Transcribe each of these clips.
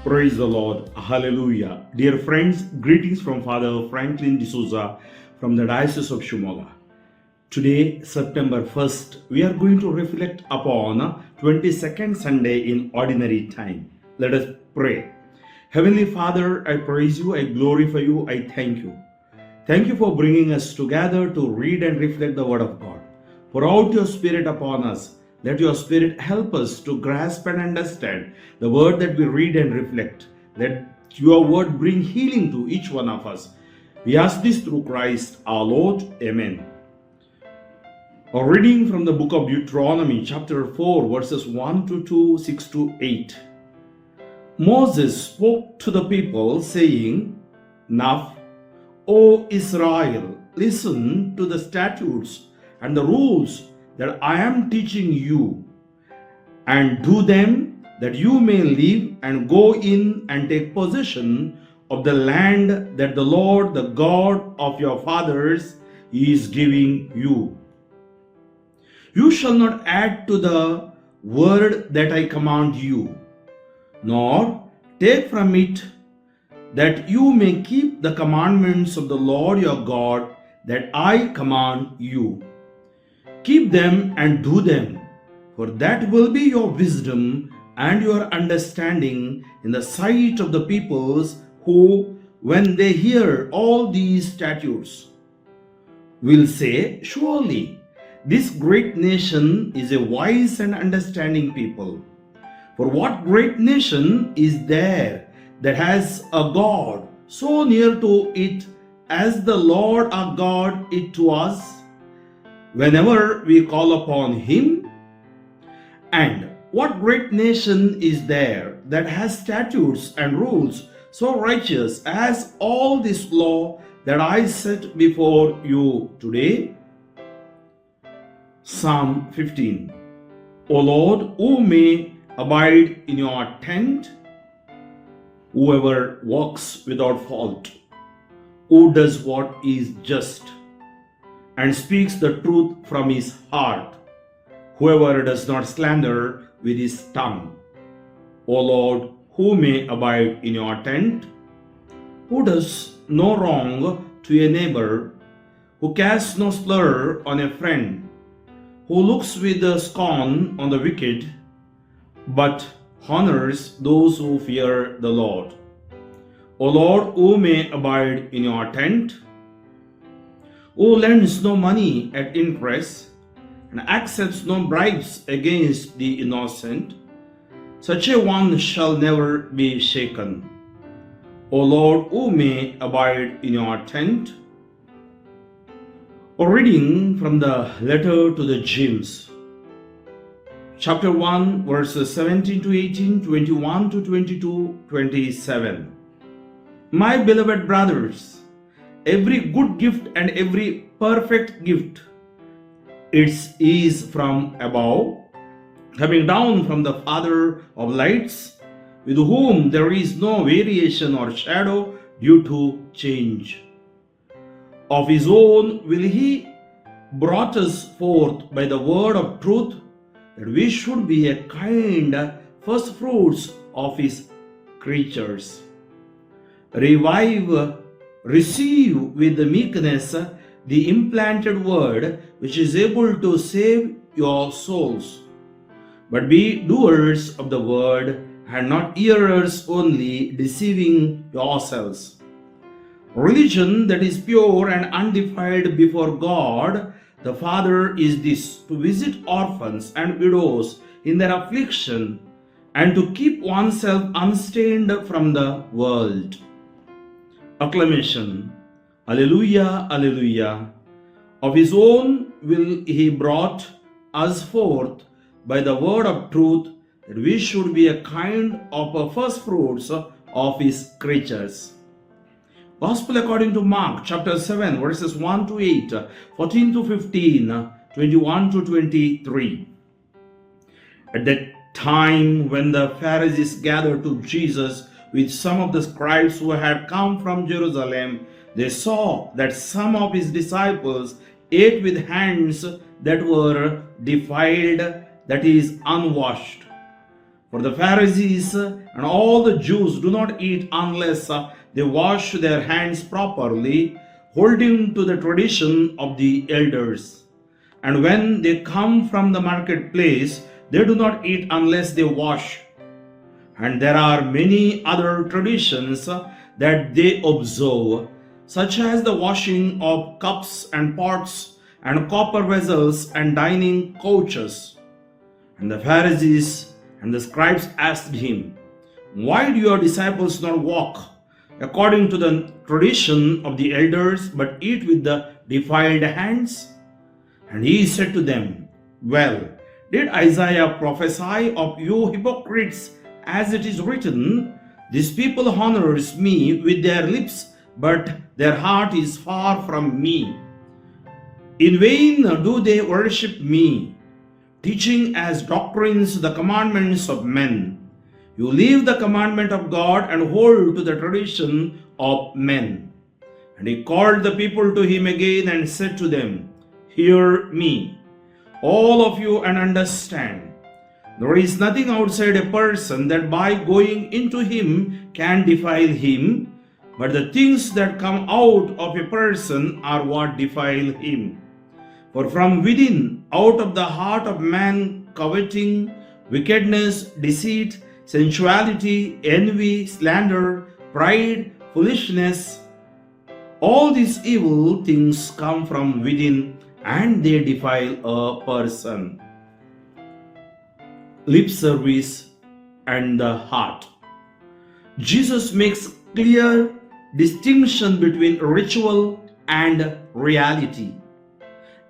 Praise the Lord. Hallelujah. Dear friends, greetings from Father Franklin D'Souza from the Diocese of Shimoga. Today, September 1st, we are going to reflect upon 22nd Sunday in Ordinary Time. Let us pray. Heavenly Father, I praise you, I glorify you, I thank you. Thank you for bringing us together to read and reflect the Word of God. Pour out your Spirit upon us. Let your Spirit help us to grasp and understand the Word that we read and reflect. Let your Word bring healing to each one of us. We ask this through Christ our Lord. Amen. A reading from the book of Deuteronomy, chapter 4, verses 1 to 2, 6 to 8. Moses spoke to the people, saying, Now, O Israel, listen to the statutes and the rules that I am teaching you, and do them, that you may live and go in and take possession of the land that the Lord, the God of your fathers, is giving you. You shall not add to the word that I command you, nor take from it, that you may keep the commandments of the Lord your God that I command you. Keep them and do them, for that will be your wisdom and your understanding in the sight of the peoples who, when they hear all these statutes, will say, Surely this great nation is a wise and understanding people. For what great nation is there that has a God so near to it as the Lord our God is to us, whenever we call upon him? And what great nation is there that has statutes and rules so righteous as all this law that I set before you today? Psalm 15. O Lord, who may abide in your tent? Whoever walks without fault, who does what is just, and speaks the truth from his heart, whoever does not slander with his tongue. O Lord, who may abide in your tent? Who does no wrong to a neighbor, who casts no slur on a friend, who looks with scorn on the wicked, but honors those who fear the Lord. O Lord, who may abide in your tent? Who lends no money at interest, and accepts no bribes against the innocent, such a one shall never be shaken. O Lord, who may abide in your tent? A reading from the letter to the James, chapter 1, verses 17 to 18, 21 to 22, 27. My beloved brothers, every good gift and every perfect gift, it is from above, coming down from the Father of lights, with whom there is no variation or shadow due to change. Of his own will he brought us forth by the word of truth, that we should be a kind first fruits of his creatures. Receive with meekness the implanted word, which is able to save your souls. But be doers of the word, and not hearers only, deceiving yourselves. Religion that is pure and undefiled before God the Father is this: to visit orphans and widows in their affliction, and to keep oneself unstained from the world. Acclamation. Alleluia, alleluia. Of his own will he brought us forth by the word of truth, that we should be a kind of a first fruits of his creatures. Gospel according to Mark, chapter 7, verses 1 to 8, 14 to 15, 21 to 23. At that time, when the Pharisees gathered to Jesus with some of the scribes who had come from Jerusalem, they saw that some of his disciples ate with hands that were defiled, that is, unwashed. For the Pharisees and all the Jews do not eat unless they wash their hands properly, holding to the tradition of the elders. And when they come from the marketplace, they do not eat unless they wash. And there are many other traditions that they observe, such as the washing of cups and pots and copper vessels and dining couches. And the Pharisees and the scribes asked him, "Why do your disciples not walk according to the tradition of the elders, but eat with the defiled hands?" And he said to them, "Well, did Isaiah prophesy of you hypocrites, as it is written, 'This people honors me with their lips, but their heart is far from me. In vain do they worship me, teaching as doctrines the commandments of men. You leave the commandment of God and hold to the tradition of men.' And he called the people to him again and said to them, 'Hear me, all of you, and understand. There is nothing outside a person that by going into him can defile him, but the things that come out of a person are what defile him. For from within, out of the heart of man, coveting, wickedness, deceit, sensuality, envy, slander, pride, foolishness, all these evil things come from within, and they defile a person." Lip service and the heart. Jesus makes clear distinction between ritual and reality.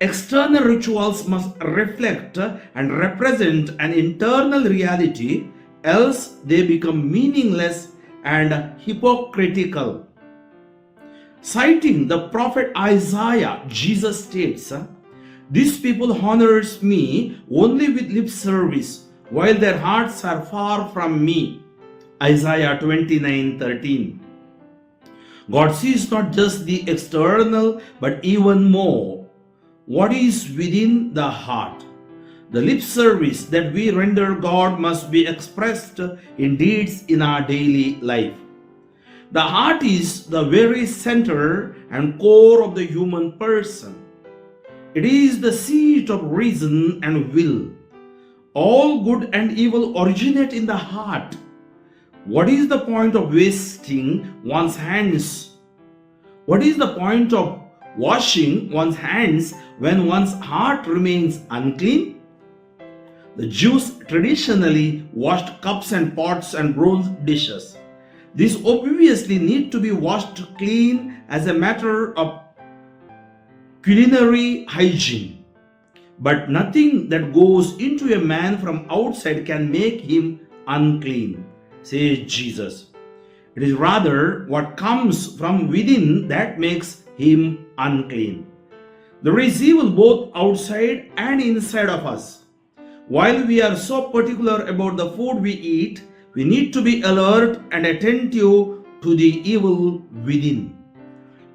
External rituals must reflect and represent an internal reality, else they become meaningless and hypocritical. Citing the prophet Isaiah, Jesus states, "These people honors me only with lip service, while their hearts are far from me." Isaiah 29:13. God sees not just the external, but even more what is within the heart. The lip service that we render God must be expressed in deeds in our daily life. The heart is the very center and core of the human person. It is the seat of reason and will. All good and evil originate in the heart. What is the point of wasting one's hands? What is the point of washing one's hands when one's heart remains unclean? The Jews traditionally washed cups and pots and bronze dishes. These obviously need to be washed clean as a matter of culinary hygiene. But nothing that goes into a man from outside can make him unclean, says Jesus. It is rather what comes from within that makes him unclean. There is evil both outside and inside of us. While we are so particular about the food we eat, we need to be alert and attentive to the evil within.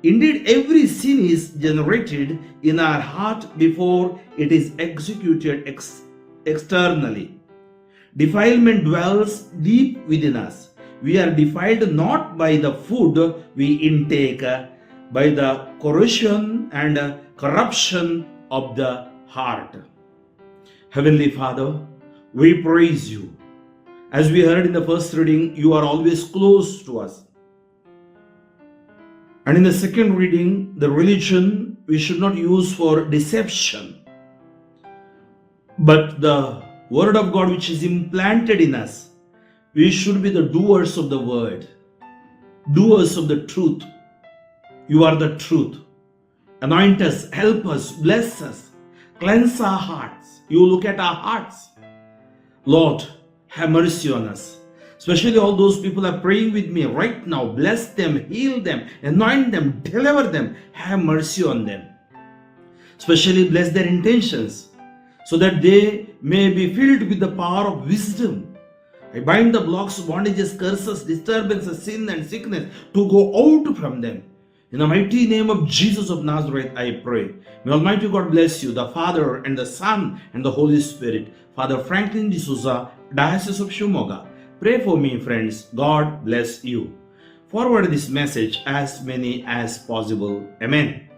Indeed, every sin is generated in our heart before it is executed externally. Defilement dwells deep within us. We are defiled not by the food we intake, by the corrosion and corruption of the heart. Heavenly Father, we praise you. As we heard in the first reading, you are always close to us. And in the second reading, the religion we should not use for deception, but the Word of God which is implanted in us, we should be the doers of the Word, doers of the truth. You are the truth. Anoint us, help us, bless us, cleanse our hearts. You look at our hearts. Lord, have mercy on us. Especially all those people are praying with me right now. Bless them, heal them, anoint them, deliver them. Have mercy on them. Especially bless their intentions so that they may be filled with the power of wisdom. I bind the blocks, bondages, curses, disturbances, sin and sickness to go out from them. In the mighty name of Jesus of Nazareth, I pray. May Almighty God bless you, the Father and the Son and the Holy Spirit. Father Franklin D'Souza, Diocese of Shimoga. Pray for me, friends. God bless you. Forward this message as many as possible. Amen.